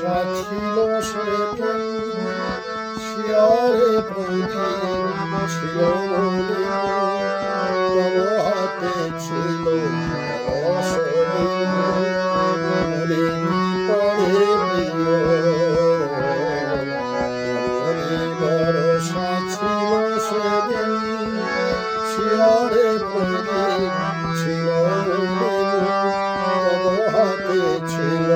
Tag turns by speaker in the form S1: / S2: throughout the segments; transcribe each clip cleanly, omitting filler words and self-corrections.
S1: ভরসা ছিল সেদিন, শিয়রে প্রদীপ ছিল মনে, তব হাতে ছিল রসদিন, মনে পড়ে প্রিয়, মনে ভরসা ছিল সেদিন, শিয়রে প্রদীপ ছিল মনে, তব হাতে ছিল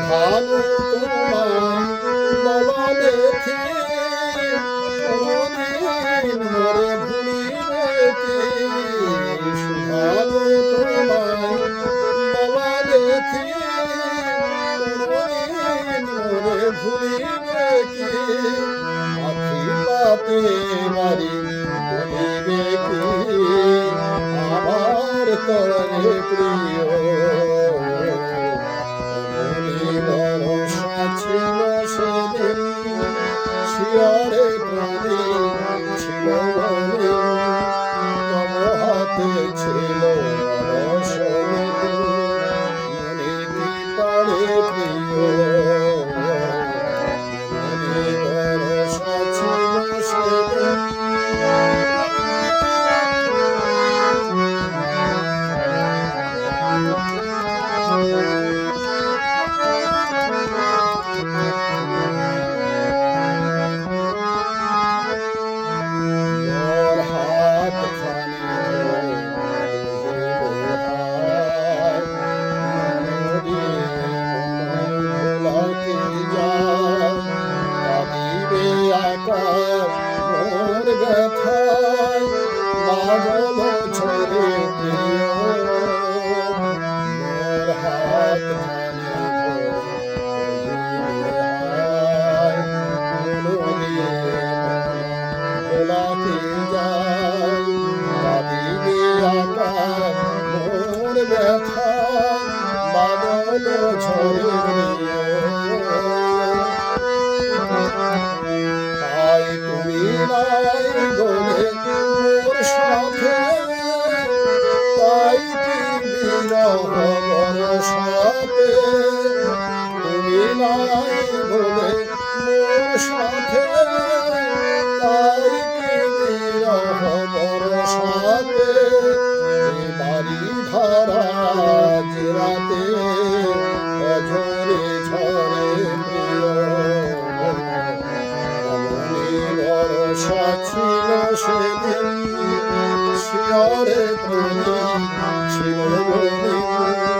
S1: ভালো তোমায় বলা দেখে কোনদিন মোরে ভুলিবে কি, ভালো তোমায় বলা দেখে কোনদিন মোরে ভুলিবে কি, আখি পাতে বাড়ি বলিবে কি আমার তরে প্রিয়, ভরসা ছিল সেদিন, শিয়রে প্রদীপ ছিল মনে, তব হাতে ছিল রসদিন, মনে কি পড়ে প্রিয়, মনে ভরসা ছিল সেদিন। মোর ব্যথায় বাদল ঝরে প্রিয়, মোর হাত ভোলাতে যায়, কাঁদিবে আকাশ মোর ব্যথায় বাদল ঝরে প্রিয়, তুমি নাই বলে মোর সাথে, তাই কি বিরহ বরসাতে, তুমি নাই বলে মোর সাথে, তাই কি বিরহ বরসাতে, বাড়ি ধারা রাতে অঝরে ঝরে প্রিয়, ভরসা ছিল সেদিন, শিয়রে প্রদীপ ছিল মনে।